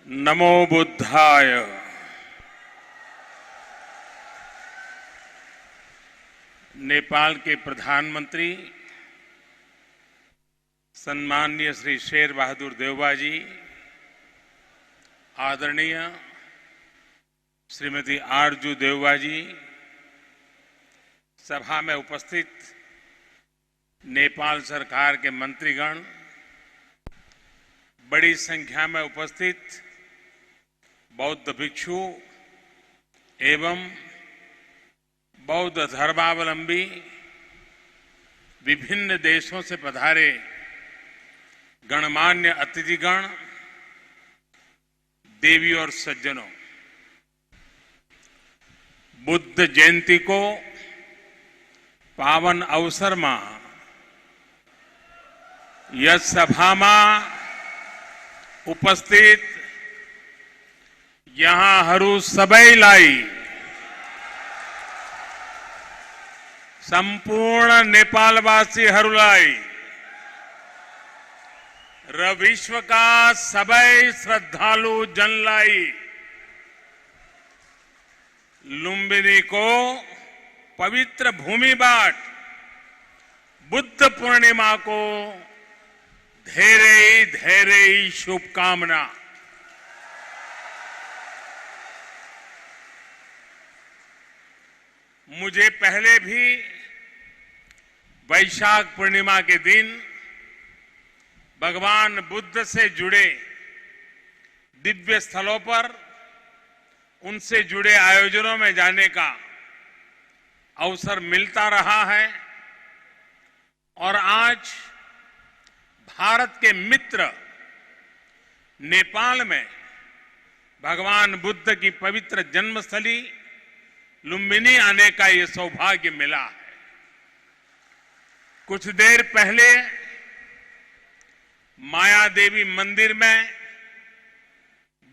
नमो बुद्धाय। नेपाल के प्रधानमंत्री सम्माननीय श्री शेर बहादुर देउबा जी, आदरणीय श्रीमती आरजू देउबा जी, सभा में उपस्थित नेपाल सरकार के मंत्रीगण, बड़ी संख्या में उपस्थित बौद्ध भिक्षु एवं बौद्ध धर्मावलंबी, विभिन्न देशों से पधारे गणमान्य अतिथिगण, देवी और सज्जनों, बुद्ध जयंती को पावन अवसर में यह सभा में उपस्थित यहाँ हरू सबैलाई संपूर्ण नेपालवासीहरूलाई र विश्वका सबै श्रद्धालु जनलाई लुम्बिनीको पवित्र भूमिबाट बुद्ध पूर्णिमाको धेरै धेरै शुभकामना। मुझे पहले भी वैशाख पूर्णिमा के दिन भगवान बुद्ध से जुड़े दिव्य स्थलों पर उनसे जुड़े आयोजनों में जाने का अवसर मिलता रहा है और आज भारत के मित्र नेपाल में भगवान बुद्ध की पवित्र जन्मस्थली लुम्बिनी आने का ये सौभाग्य मिला है। कुछ देर पहले माया देवी मंदिर में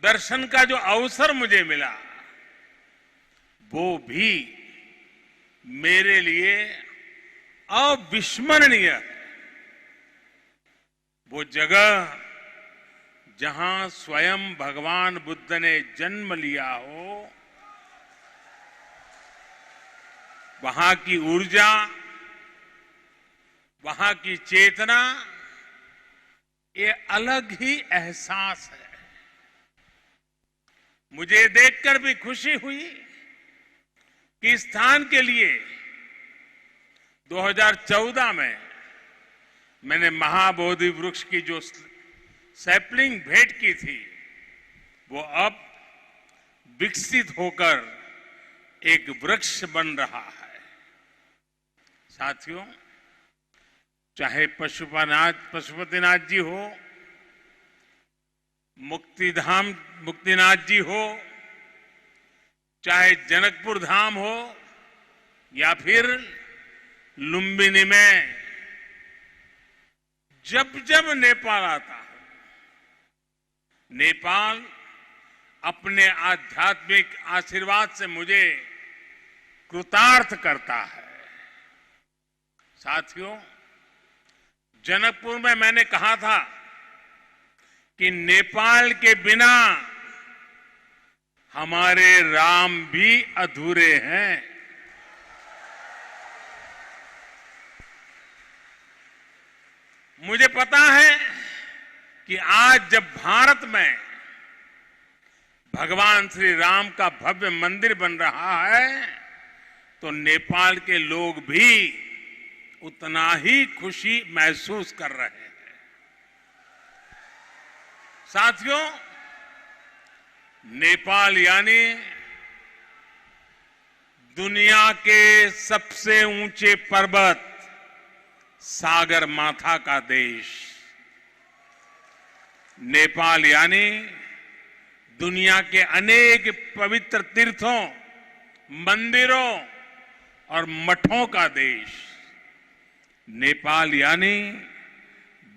दर्शन का जो अवसर मुझे मिला वो भी मेरे लिए अविस्मरणीय है। वो जगह जहां स्वयं भगवान बुद्ध ने जन्म लिया हो, वहां की ऊर्जा, वहां की चेतना, ये अलग ही एहसास है। मुझे देखकर भी खुशी हुई कि इस स्थान के लिए 2014 में मैंने महाबोधि वृक्ष की जो सैपलिंग भेंट की थी, वो अब विकसित होकर एक वृक्ष बन रहा है। साथियों, चाहे पशुपतिनाथ जी हो, मुक्तिनाथ जी हो, चाहे जनकपुर धाम हो या फिर लुम्बिनी में जब जब नेपाल आता है, नेपाल अपने आध्यात्मिक आशीर्वाद से मुझे कृतार्थ करता है। साथियों, जनकपुर में मैंने कहा था कि नेपाल के बिना हमारे राम भी अधूरे हैं। मुझे पता है कि आज जब भारत में भगवान श्री राम का भव्य मंदिर बन रहा है, तो नेपाल के लोग भी उतना ही खुशी महसूस कर रहे हैं। साथियों, नेपाल यानी दुनिया के सबसे ऊंचे पर्वत सागर माथा का देश। नेपाल यानी दुनिया के अनेक पवित्र तीर्थों, मंदिरों और मठों का देश। नेपाल यानी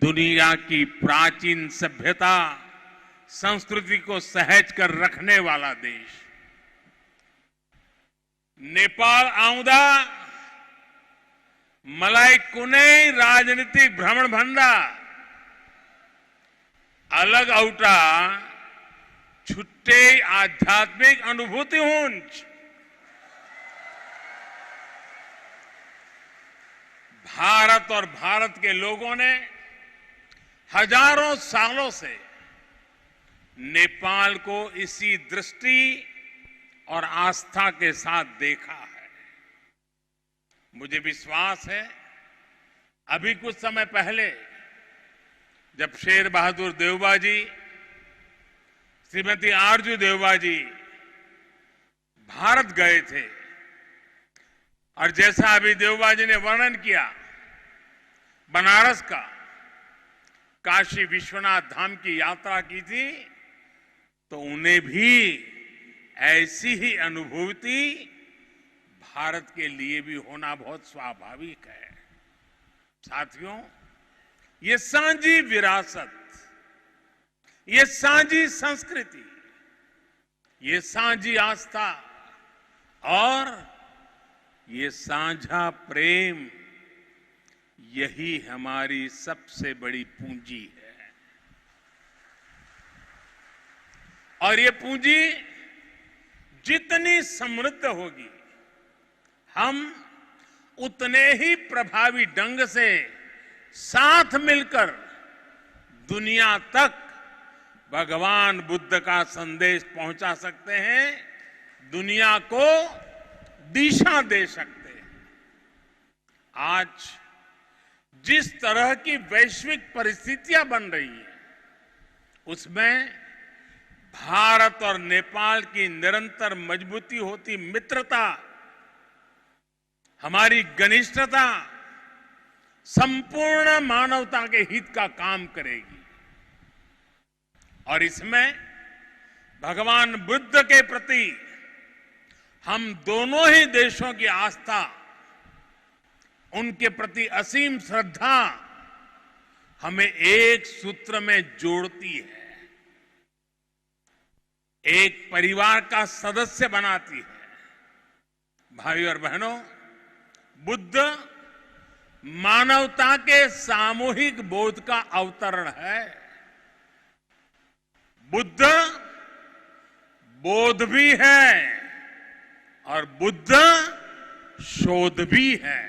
दुनिया की प्राचीन सभ्यता, संस्कृति को सहेज कर रखने वाला देश। नेपाल आउँदा मलाई कुनै राजनीतिक भ्रमण भन्दा अलग एउटा छठे आध्यात्मिक अनुभूति हुंज भारत और भारत के लोगों ने हजारों सालों से नेपाल को इसी दृष्टि और आस्था के साथ देखा है। मुझे विश्वास है अभी कुछ समय पहले जब शेर बहादुर देउबा जी, श्रीमती आरजू देउबा जी भारत गए थे और जैसा अभी देउबा जी ने वर्णन किया बनारस का, काशी विश्वनाथ धाम की यात्रा की थी, तो उन्हें भी ऐसी ही अनुभूति भारत के लिए भी होना बहुत स्वाभाविक है। साथियों, ये साझी विरासत, ये साझी संस्कृति, ये साझी आस्था और ये साझा प्रेम, यही हमारी सबसे बड़ी पूंजी है। और ये पूंजी जितनी समृद्ध होगी, हम उतने ही प्रभावी ढंग से साथ मिलकर दुनिया तक भगवान बुद्ध का संदेश पहुंचा सकते हैं, दुनिया को दिशा दे सकते हैं। आज जिस तरह की वैश्विक परिस्थितियां बन रही हैं, उसमें भारत और नेपाल की निरंतर मजबूती होती मित्रता, हमारी घनिष्ठता संपूर्ण मानवता के हित का काम करेगी। और इसमें भगवान बुद्ध के प्रति हम दोनों ही देशों की आस्था, उनके प्रति असीम श्रद्धा हमें एक सूत्र में जोड़ती है, एक परिवार का सदस्य बनाती है। भाइयों और बहनों, बुद्ध मानवता के सामूहिक बोध का अवतरण है। बुद्ध बोध भी है और बुद्ध शोध भी है,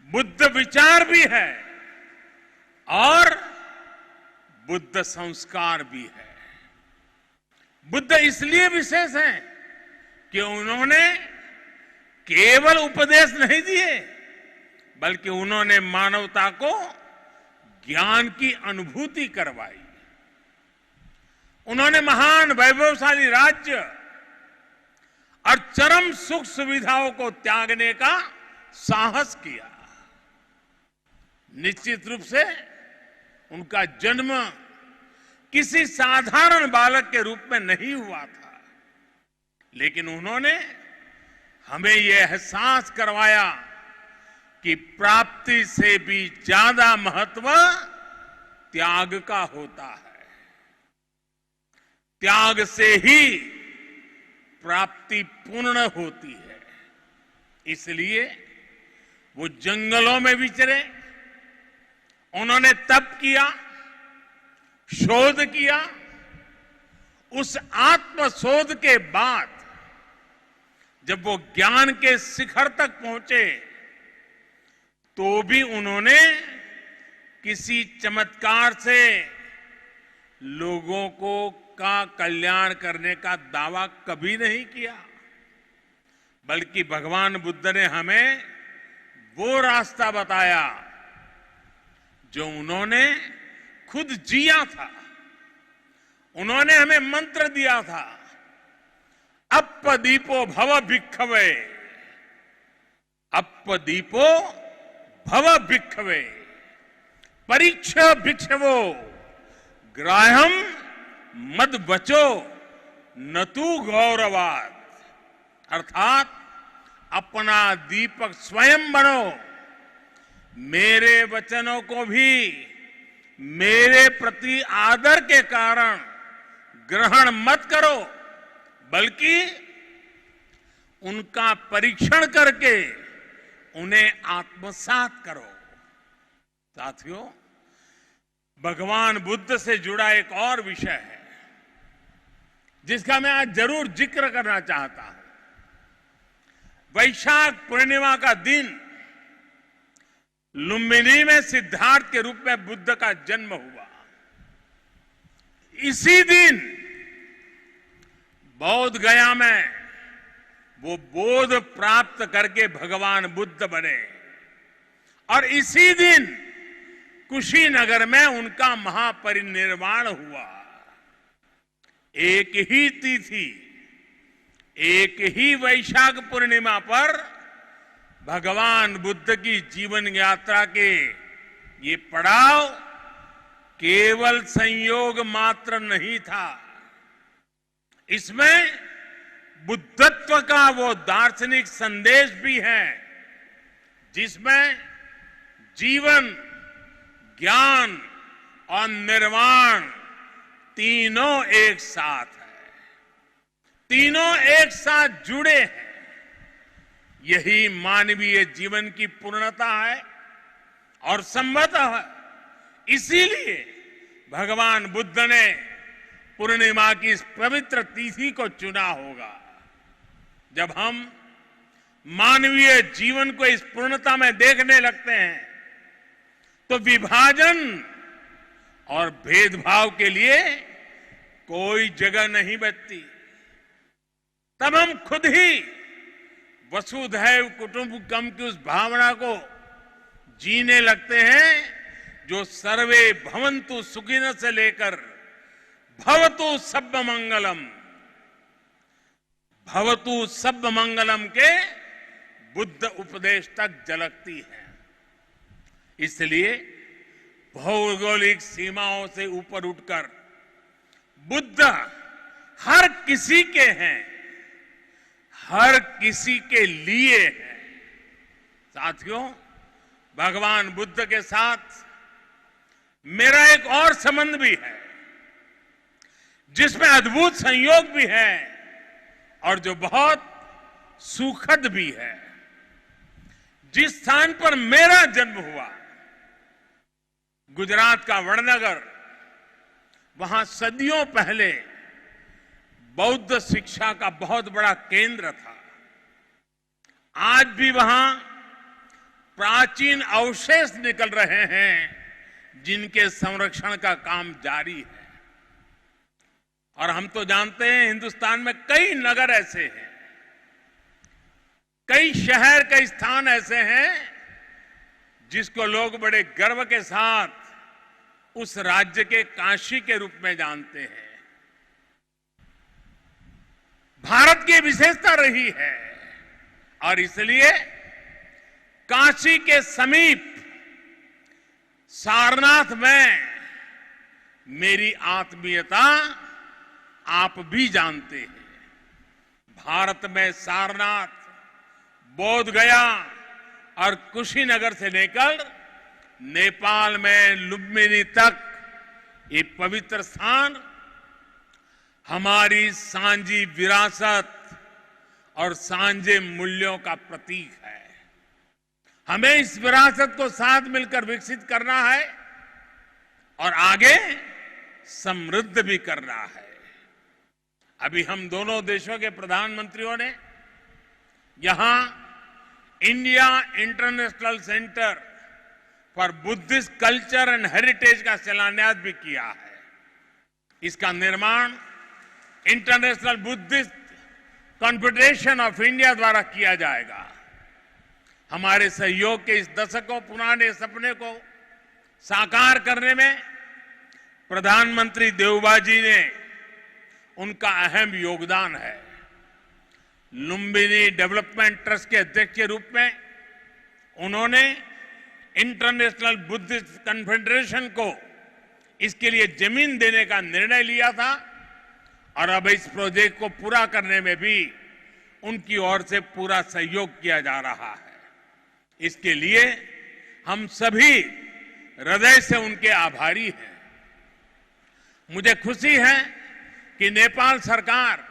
बुद्ध विचार भी है और बुद्ध संस्कार भी है। बुद्ध इसलिए विशेष हैं कि उन्होंने केवल उपदेश नहीं दिए, बल्कि उन्होंने मानवता को ज्ञान की अनुभूति करवाई। उन्होंने महान वैभवशाली राज्य और चरम सुख सुविधाओं को त्यागने का साहस किया। निश्चित रूप से उनका जन्म किसी साधारण बालक के रूप में नहीं हुआ था, लेकिन उन्होंने हमें यह एहसास करवाया कि प्राप्ति से भी ज्यादा महत्व त्याग का होता है। त्याग से ही प्राप्ति पूर्ण होती है। इसलिए वो जंगलों में विचरे, उन्होंने तप किया, शोध किया। उस आत्मशोध के बाद जब वो ज्ञान के शिखर तक पहुंचे, तो भी उन्होंने किसी चमत्कार से लोगों का कल्याण करने का दावा कभी नहीं किया, बल्कि भगवान बुद्ध ने हमें वो रास्ता बताया जो उन्होंने खुद जिया था। उन्होंने हमें मंत्र दिया था, अप्पदीपो भव भिक्खवे, अप्पदीपो भव भिक्खवे, परीक्ष भिक्षवो, ग्राह्यम मद बचो न तू गौरवाद। अर्थात अपना दीपक स्वयं बनो, मेरे वचनों को भी मेरे प्रति आदर के कारण ग्रहण मत करो, बल्कि उनका परीक्षण करके उन्हें आत्मसात करो। साथियों, भगवान बुद्ध से जुड़ा एक और विषय है, जिसका मैं आज जरूर जिक्र करना चाहता हूं। वैशाख पूर्णिमा का दिन लुम्बिनी में सिद्धार्थ के रूप में बुद्ध का जन्म हुआ। इसी दिन बौद्ध गया में वो बोध प्राप्त करके भगवान बुद्ध बने और इसी दिन कुशीनगर में उनका महापरिनिर्वाण हुआ। एक ही तिथि, एक ही वैशाख पूर्णिमा पर भगवान बुद्ध की जीवन यात्रा के ये पड़ाव केवल संयोग मात्र नहीं था, इसमें बुद्धत्व का वो दार्शनिक संदेश भी है जिसमें जीवन, ज्ञान और निर्वाण तीनों एक साथ है, तीनों एक साथ जुड़े हैं। यही मानवीय जीवन की पूर्णता है और संभवतः इसीलिए भगवान बुद्ध ने पूर्णिमा की इस पवित्र तिथि को चुना होगा। जब हम मानवीय जीवन को इस पूर्णता में देखने लगते हैं तो विभाजन और भेदभाव के लिए कोई जगह नहीं बचती। तब हम खुद ही वसुधैव कुटुंबकम की उस भावना को जीने लगते हैं जो सर्वे भवन्तु सुखिनः से लेकर भवतु सब्ब मंगलम, भवतु सब्ब मंगलम के बुद्ध उपदेश तक झलकती है। इसलिए भौगोलिक सीमाओं से ऊपर उठकर बुद्ध हर किसी के हैं, हर किसी के लिए है। साथियों, भगवान बुद्ध के साथ मेरा एक और संबंध भी है जिसमें अद्भुत संयोग भी है और जो बहुत सुखद भी है। जिस स्थान पर मेरा जन्म हुआ, गुजरात का वडनगर, वहां सदियों पहले बौद्ध शिक्षा का बहुत बड़ा केंद्र था। आज भी वहां प्राचीन अवशेष निकल रहे हैं जिनके संरक्षण का काम जारी है। और हम तो जानते हैं हिंदुस्तान में कई नगर ऐसे हैं, कई शहर, कई स्थान ऐसे हैं जिसको लोग बड़े गर्व के साथ उस राज्य के काशी के रूप में जानते हैं। भारत की विशेषता रही है और इसलिए काशी के समीप सारनाथ में मेरी आत्मीयता आप भी जानते हैं। भारत में सारनाथ, बोध गया और कुशीनगर से लेकर नेपाल में लुम्बिनी तक ये पवित्र स्थान हमारी सांझी विरासत और सांझे मूल्यों का प्रतीक है। हमें इस विरासत को साथ मिलकर विकसित करना है और आगे समृद्ध भी करना है। अभी हम दोनों देशों के प्रधानमंत्रियों ने यहां India international centre for Buddhist culture and heritage का शिलान्यास भी किया है। इसका निर्माण international Buddhist confederation of India द्वारा किया जाएगा। हमारे सहयोग के इस दशकों पुराने सपने को साकार करने में प्रधानमंत्री देवबा जी ने उनका अहम योगदान है। लुम्बिनी डेवलपमेंट ट्रस्ट के अध्यक्ष के रूप में उन्होंने इंटरनेशनल बुद्धिस्ट कॉन्फेडरेशन को इसके लिए जमीन देने का निर्णय लिया था और अब इस प्रोजेक्ट को पूरा करने में भी उनकी ओर से पूरा सहयोग किया जा रहा है। इसके लिए हम सभी हृदय से उनके आभारी हैं। मुझे खुशी है कि नेपाल सरकार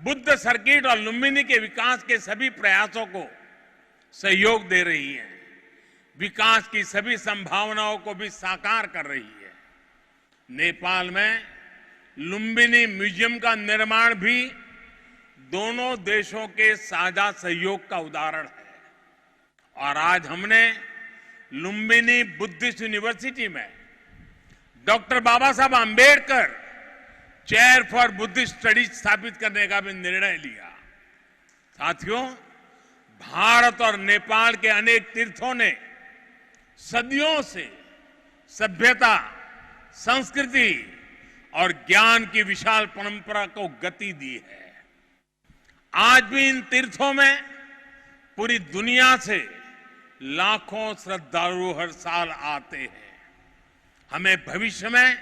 बुद्ध सर्किट और लुम्बिनी के विकास के सभी प्रयासों को सहयोग दे रही है, विकास की सभी संभावनाओं को भी साकार कर रही है। नेपाल में लुम्बिनी म्यूजियम का निर्माण भी दोनों देशों के साझा सहयोग का उदाहरण है। और आज हमने लुम्बिनी बुद्धिस्ट यूनिवर्सिटी में doctor Baba Saheb Ambedkar chair for Buddhist studies स्थापित करने का भी निर्णय लिया। साथियों, भारत और नेपाल के अनेक तीर्थों ने सदियों से सभ्यता, संस्कृति और ज्ञान की विशाल परंपरा को गति दी है। आज भी इन तीर्थों में पूरी दुनिया से लाखों श्रद्धालु हर साल आते हैं। हमें भविष्य में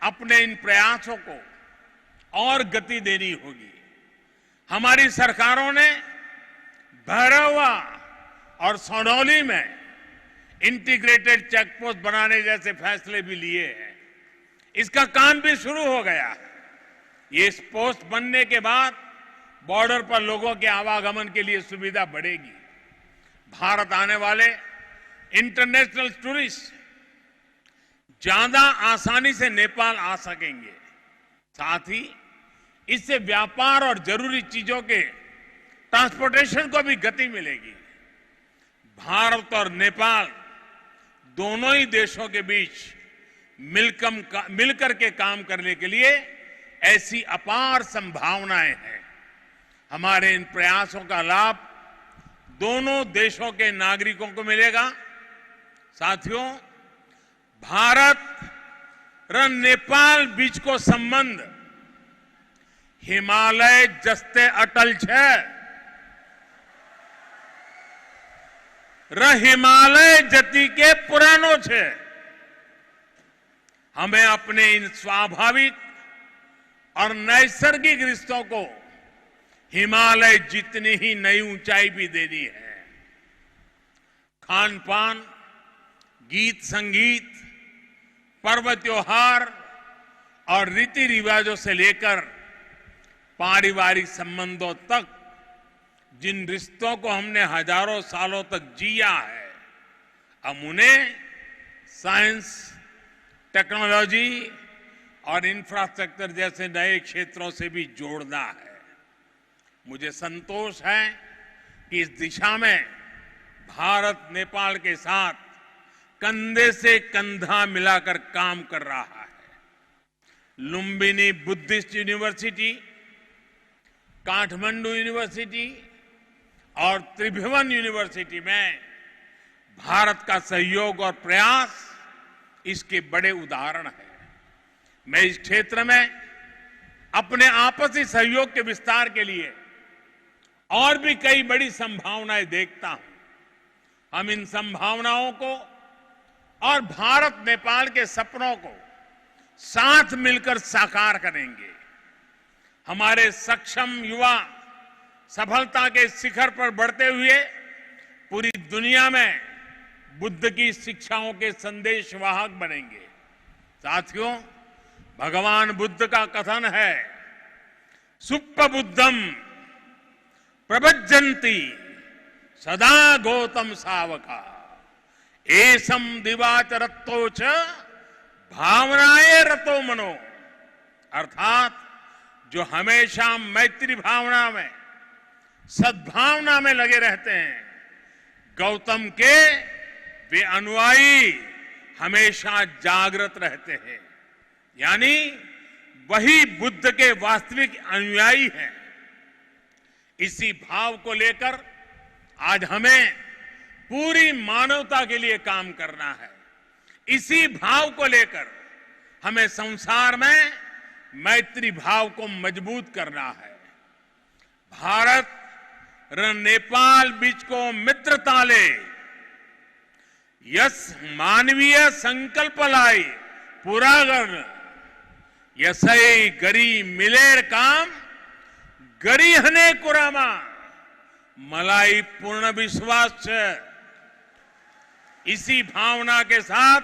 अपने इन प्रयासों को और गति देनी होगी। हमारी सरकारों ने भैरवा और सौनौली में इंटीग्रेटेड चेकपोस्ट बनाने जैसे फैसले भी लिए हैं। इसका काम भी शुरू हो गया है। ये पोस्ट बनने के बाद बॉर्डर पर लोगों के आवागमन के लिए सुविधा बढ़ेगी। भारत आने वाले इंटरनेशनल टूरिस्ट ज्यादा आसानी से नेपाल आ सकेंगे। साथ ही इससे व्यापार और जरूरी चीजों के ट्रांसपोर्टेशन को भी गति मिलेगी। भारत और नेपाल दोनों ही देशों के बीच मिलकर के काम करने के लिए ऐसी अपार संभावनाएं हैं। हमारे इन प्रयासों का लाभ दोनों देशों के नागरिकों को मिलेगा। साथियों, भारत और नेपाल बीच को संबंध हिमालय जस्ते अटल छे। हिमालय जति के पुरानो छे। हमें अपने इन स्वाभाविक और नैसर्गिक रिश्तों को हिमालय जितनी ही नई ऊंचाई भी देनी है। खान पान, गीत संगीत, पर्व त्योहार और रीति रिवाजों से लेकर पारिवारिक संबंधों तक जिन रिश्तों को हमने हजारों सालों तक जिया है, अब उन्हें साइंस, टेक्नोलॉजी और इंफ्रास्ट्रक्चर जैसे नए क्षेत्रों से भी जोड़ना है। मुझे संतोष है कि इस दिशा में भारत नेपाल के साथ कंधे से कंधा मिलाकर काम कर रहा है। Lumbini Buddhist university, Kathmandu university और त्रिभुवन यूनिवर्सिटी में भारत का सहयोग और प्रयास इसके बड़े उदाहरण हैं। मैं इस क्षेत्र में अपने आपसी सहयोग के विस्तार के लिए और भी कई बड़ी संभावनाएं देखता हूं। हम इन संभावनाओं को और भारत नेपाल के सपनों को साथ मिलकर साकार करेंगे। हमारे सक्षम युवा सफलता के शिखर पर बढ़ते हुए पूरी दुनिया में बुद्ध की शिक्षाओं के संदेशवाहक बनेंगे। साथियों, भगवान बुद्ध का कथन है, सुप्प बुद्धम प्रभज्जन्ति सदा गौतम सावका एसम दिवाच रत्तो च भावनाए रतो मनो। अर्थात जो हमेशा मैत्री भावना में, सद्भावना में लगे रहते हैं, गौतम के वे अनुयायी हमेशा जागृत रहते हैं। यानी वही बुद्ध के वास्तविक अनुयायी हैं। इसी भाव को लेकर आज हमें पूरी मानवता के लिए काम करना है। इसी भाव को लेकर हमें संसार में मैत्री भाव को मजबूत करना है। भारत और नेपाल बीच को मित्रता ले यस मानवीय संकल्प लाई पूरा कर यसई गरी मिलेर काम गरी हने कुरामा मलाई पूर्ण विश्वास है। इसी भावना के साथ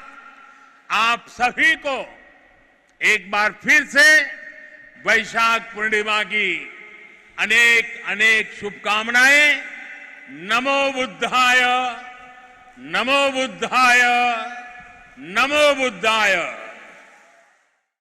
आप सभी को एक बार फिर से वैशाख पूर्णिमा की अनेक अनेक शुभकामनाएं। नमो बुद्धाय, नमो बुद्धाय, नमो बुद्धाय।